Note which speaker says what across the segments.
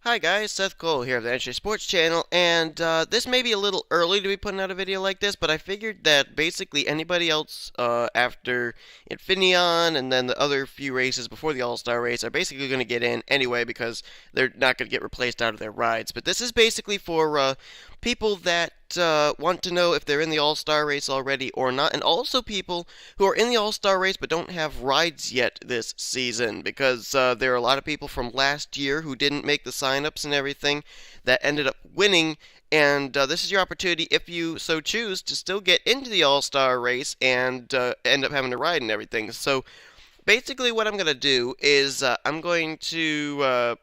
Speaker 1: Hi guys, Seth Cole here of the Nnscra Sports Channel, and this may be a little early to be putting out a video like this, but I figured that basically anybody else after Infineon and then the other few races before the All-Star race are basically going to get in anyway because they're not going to get replaced out of their rides. But this is basically for people that want to know if they're in the All-Star race already or not, and also people who are in the All-Star race but don't have rides yet this season, because there are a lot of people from last year who didn't make the sign-ups and everything that ended up winning, and this is your opportunity, if you so choose, to still get into the All-Star race and end up having a ride and everything. So basically what I'm going to do is I'm going to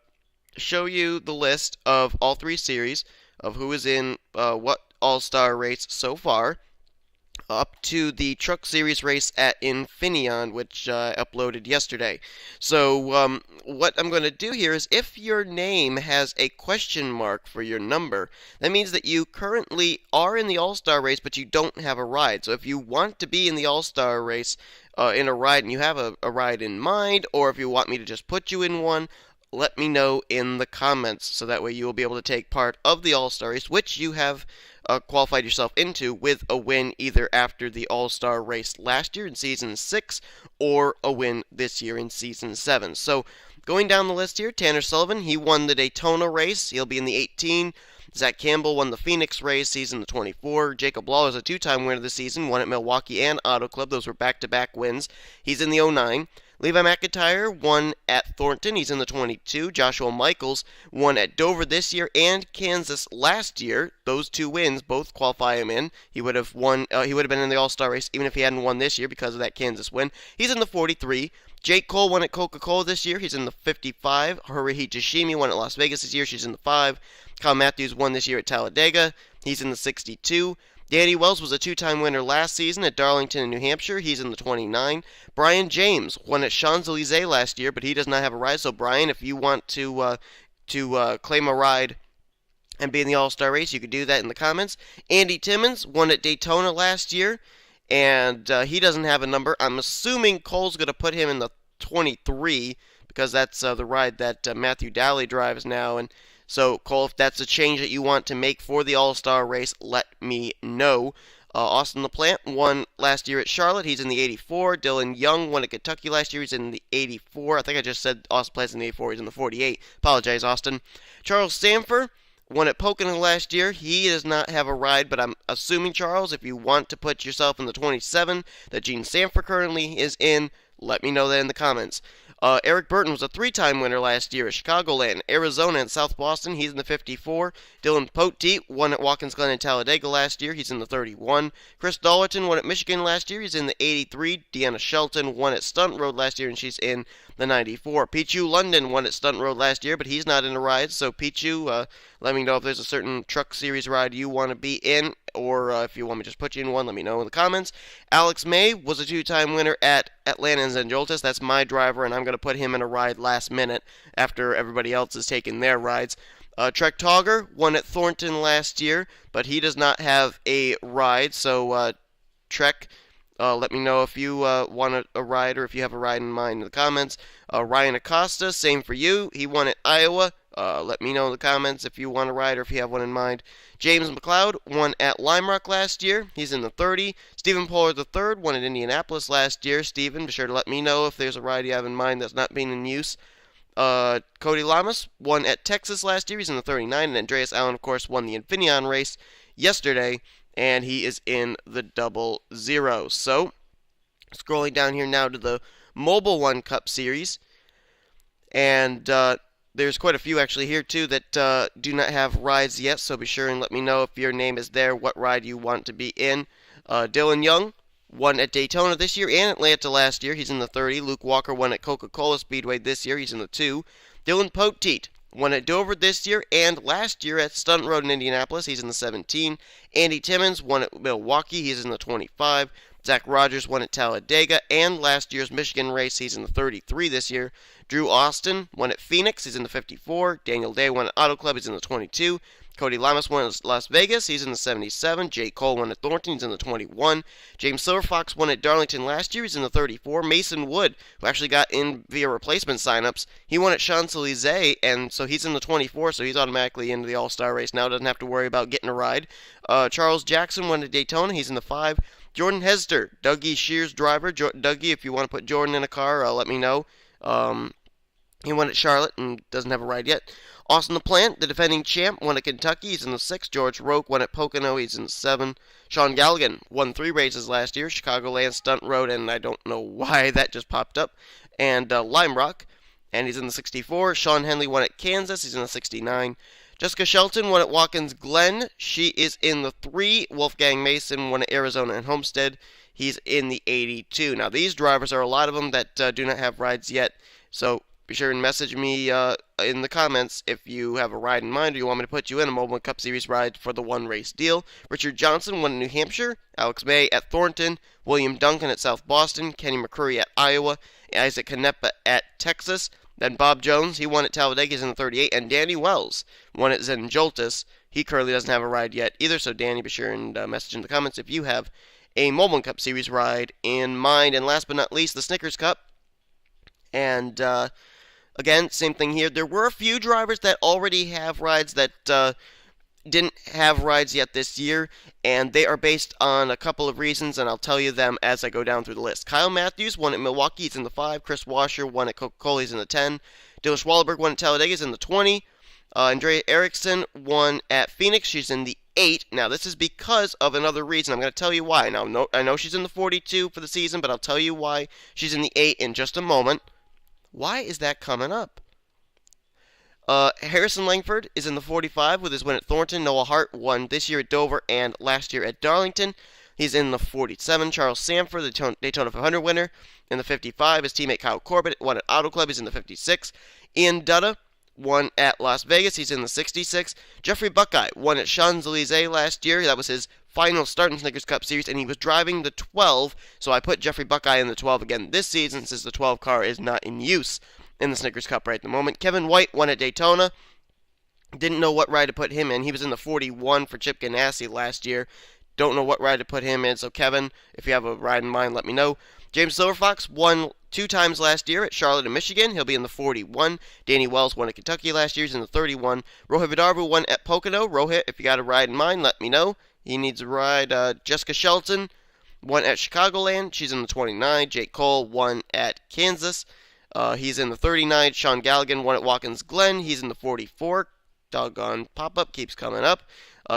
Speaker 1: show you the list of all three series of who is in what All-Star race so far, up to the Truck Series race at Infineon, which I uploaded yesterday. So what I'm going to do here is, if your name has a question mark for your number, that means that you currently are in the All-Star race, but you don't have a ride. So if you want to be in the All-Star race in a ride and you have a ride in mind, or if you want me to just put you in one, let me know in the comments, so that way you will be able to take part of the All-Star race, which you have qualified yourself into with a win either after the All-Star race last year in Season 6 or a win this year in Season 7. So going down the list here, Tanner Sullivan, he won the Daytona race. He'll be in the 18. Zach Campbell won the Phoenix race, season the 24. Jacob Law is a two-time winner this season, won at Milwaukee and Auto Club. Those were back-to-back wins. He's in the 09. Levi McIntyre won at Thornton. He's in the 22. Joshua Michaels won at Dover this year and Kansas last year. Those two wins both qualify him in. He would have won. He would have been in the All-Star race even if he hadn't won this year because of that Kansas win. He's in the 43. Jake Cole won at Coca-Cola this year. He's in the 55. Haruhi Jashimi won at Las Vegas this year. She's in the 5. Kyle Matthews won this year at Talladega. He's in the 62. Danny Wells was a two-time winner last season at Darlington in New Hampshire. He's in the 29. Brian James won at Champs-Élysées last year, but he does not have a ride. So, Brian, if you want to claim a ride and be in the All-Star race, you can do that in the comments. Andy Timmons won at Daytona last year, and he doesn't have a number. I'm assuming Cole's going to put him in the 23 because that's the ride that Matthew Dally drives now. And so, Cole, if that's a change that you want to make for the All-Star race, let me know. Austin LaPlante won last year at Charlotte. He's in the 84. Dylan Young won at Kentucky last year. He's in the 84. I think I just said Austin LaPlante's in the 84. He's in the 48. Apologize, Austin. Charles Sanford won at Pocono last year. He does not have a ride, but I'm assuming, Charles, if you want to put yourself in the 27 that Gene Sanford currently is in, let me know that in the comments. Eric Burton was a three-time winner last year at Chicagoland, Arizona, and South Boston. He's in the 54. Dylan Poteet won at Watkins Glen and Talladega last year. He's in the 31. Chris Dollerton won at Michigan last year. He's in the 83. Deanna Shelton won at Stunt Road last year, and she's in the 94. Pichu London won at Stunt Road last year, but he's not in a ride. So, Pichu, let me know if there's a certain Truck Series ride you want to be in, or if you want me to just put you in one, let me know in the comments. Alex May was a two-time winner at Atlanta and Zandoltas. That's my driver, and I'm going to put him in a ride last minute after everybody else has taken their rides. Trek Togger won at Thornton last year, but he does not have a ride. So, Trek, let me know if you want a ride or if you have a ride in mind in the comments. Ryan Acosta, same for you. He won at Iowa. Let me know in the comments if you want a ride or if you have one in mind. James McLeod won at Lime Rock last year. He's in the 30. Stephen Pollard III won at Indianapolis last year. Stephen, be sure to let me know if there's a ride you have in mind that's not being in use. Cody Lamas won at Texas last year. He's in the 39. And Andreas Allen, of course, won the Infineon race yesterday, and he is in the 00. So, scrolling down here now to the Mobile One Cup Series. And there's quite a few actually here too that do not have rides yet, so be sure and let me know if your name is there, what ride you want to be in. Dylan Young won at Daytona this year and Atlanta last year. He's in the 30. Luke Walker won at Coca-Cola Speedway this year. He's in the 2. Dylan Poteet won at Dover this year and last year at Stunt Road in Indianapolis. He's in the 17. Andy Timmons won at Milwaukee. He's in the 25. Zach Rogers won at Talladega and last year's Michigan race. He's in the 33 this year. Drew Austin won at Phoenix. He's in the 54. Daniel Day won at Auto Club. He's in the 22. Cody Lamas won at Las Vegas. He's in the 77. Jake Cole won at Thornton. He's in the 21. James Silverfox won at Darlington last year. He's in the 34. Mason Wood, who actually got in via replacement signups, he won at Champs-Élysées, and so he's in the 24, so he's automatically into the All-Star race now. Doesn't have to worry about getting a ride. Charles Jackson won at Daytona. He's in the 5. Jordan Hester, Dougie Shears' driver. Dougie, if you want to put Jordan in a car, let me know. He won at Charlotte and doesn't have a ride yet. Austin LaPlante, the defending champ, won at Kentucky. He's in the 6. George Roque won at Pocono. He's in the 7. Sean Galligan won 3 races last year. Chicagoland Stunt Road, and I don't know why that just popped up. And Lime Rock, and he's in the 64. Sean Henley won at Kansas. He's in the 69. Jessica Shelton won at Watkins Glen. She is in the 3. Wolfgang Mason won at Arizona and Homestead. He's in the 82. Now, these drivers are a lot of them that do not have rides yet, so be sure and message me in the comments if you have a ride in mind or you want me to put you in a Mobile Cup Series ride for the one race deal. Richard Johnson won in New Hampshire. Alex May at Thornton. William Duncan at South Boston. Kenny McCurry at Iowa. Isaac Canepa at Texas. Then Bob Jones, he won at Talladega. He's in the 38. And Danny Wells won at Zen-Joltis. He currently doesn't have a ride yet either, so Danny, be sure and message in the comments if you have a Mobile Cup Series ride in mind. And last but not least, the Snickers Cup. And again, same thing here. There were a few drivers that already have rides that didn't have rides yet this year, and they are based on a couple of reasons, and I'll tell you them as I go down through the list. Kyle Matthews won at Milwaukee. He's in the 5. Chris Washer won at Coca-Cola. He's in the 10. Dylan Schwalberg won at Talladega. He's in the 20. Andrea Erickson won at Phoenix. She's in the 8. Now, this is because of another reason. I'm going to tell you why. Now, I know she's in the 42 for the season, but I'll tell you why she's in the 8 in just a moment. Why is that coming up? Harrison Langford is in the 45 with his win at Thornton. Noah Hart won this year at Dover and last year at Darlington. He's in the 47. Charles Sanford, the Daytona 500 winner, in the 55. His teammate Kyle Corbett won at Auto Club. He's in the 56. Ian Dutta won at Las Vegas. He's in the 66. Jeffrey Buckeye won at Champs-Élysées last year. That was his final start in Snickers Cup Series, and he was driving the 12, so I put Jeffrey Buckeye in the 12 again this season since the 12 car is not in use in the Snickers Cup right at the moment. Kevin White won at Daytona. Didn't know what ride to put him in. He was in the 41 for Chip Ganassi last year. Don't know what ride to put him in, so Kevin, if you have a ride in mind, let me know. James Silverfox won 2 times last year at Charlotte and Michigan. He'll be in the 41. Danny Wells won at Kentucky last year. He's in the 31. Rohit Vidarvu won at Pocono. Rohit, if you got a ride in mind, let me know. He needs a ride. Jessica Shelton won at Chicagoland. She's in the 29. Jake Cole won at Kansas. He's in the 39. Sean Galligan won at Watkins Glen. He's in the 44. Doggone pop-up keeps coming up.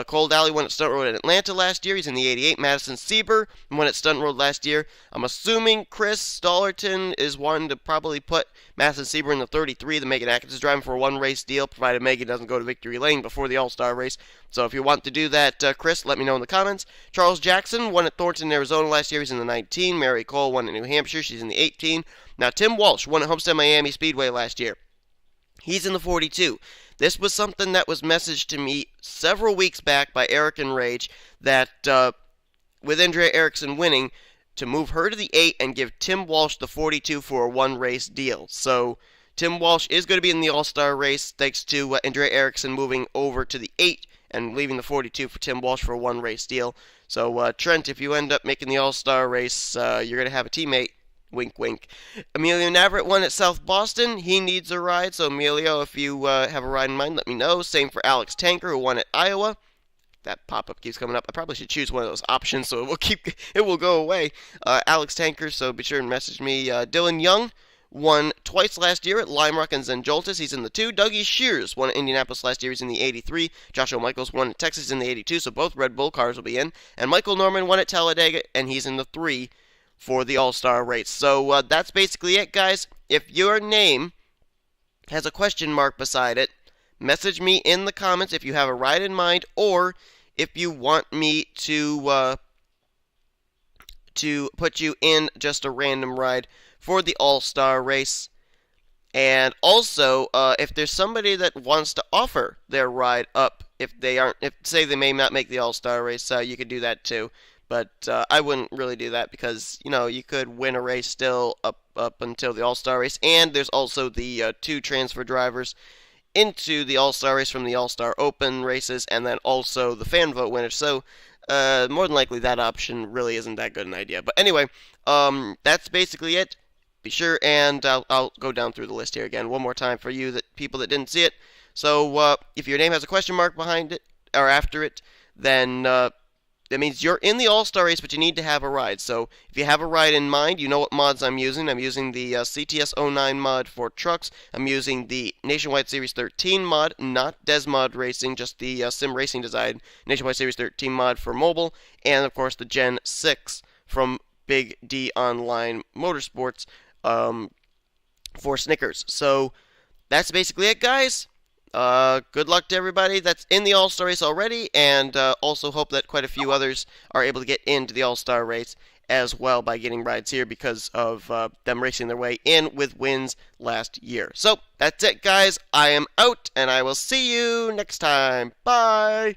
Speaker 1: Cole Daly won at Stunt Road in Atlanta last year. He's in the 88. Madison Sieber won at Stunt Road last year. I'm assuming Chris Stollerton is one to probably put Madison Sieber in the 33. The Megan Atkins is driving for a one-race deal, provided Megan doesn't go to Victory Lane before the All-Star race. So if you want to do that, Chris, let me know in the comments. Charles Jackson won at Thornton, Arizona last year. He's in the 19. Mary Cole won at New Hampshire. She's in the 18. Now, Tim Walsh won at Homestead Miami Speedway last year. He's in the 42. This was something that was messaged to me several weeks back by Eric and Rage that with Andrea Erickson winning, to move her to the 8 and give Tim Walsh the 42 for a one-race deal. So Tim Walsh is going to be in the All-Star race thanks to Andrea Erickson moving over to the 8 and leaving the 42 for Tim Walsh for a one-race deal. So Trent, if you end up making the All-Star race, you're going to have a teammate. Wink, wink. Emilio Navarrete won at South Boston. He needs a ride, so Emilio, if you have a ride in mind, let me know. Same for Alex Tanker, who won at Iowa. That pop-up keeps coming up. I probably should choose one of those options, so it will go away. Alex Tanker, so be sure and message me. Dylan Young won twice last year at Lime Rock and Zen-Joltis. He's in the 2. Dougie Shears won at Indianapolis last year. He's in the 83. Joshua Michaels won at Texas in the 82, so both Red Bull cars will be in. And Michael Norman won at Talladega, and he's in the 3. For the All-Star race. So that's basically it, guys. If your name has a question mark beside it, message me in the comments if you have a ride in mind, or if you want me to put you in just a random ride for the All-Star race. And also, if there's somebody that wants to offer their ride up, if say they may not make the All-Star race, you could do that too. but I wouldn't really do that because you could win a race still up until the All Star race, and there's also the two transfer drivers into the All Star race from the All Star Open races, and then also the fan vote winner. So more than likely that option really isn't that good an idea. But anyway, that's basically it. Be sure and I'll go down through the list here again one more time for you that people that didn't see it. So if your name has a question mark behind it or after it, then that means you're in the All-Star race, but you need to have a ride. So if you have a ride in mind, you know what mods I'm using. I'm using the CTS 09 mod for trucks. I'm using the Nationwide Series 13 mod, not Desmod Racing, just the Sim Racing Design Nationwide Series 13 mod for mobile, and of course the Gen 6 from Big D Online Motorsports for Snickers. So that's basically it, guys. Good luck to everybody that's in the All-Star race already, and also hope that quite a few others are able to get into the All-Star race as well by getting rides here because of them racing their way in with wins last year. So, that's it, guys. I am out, and I will see you next time. Bye!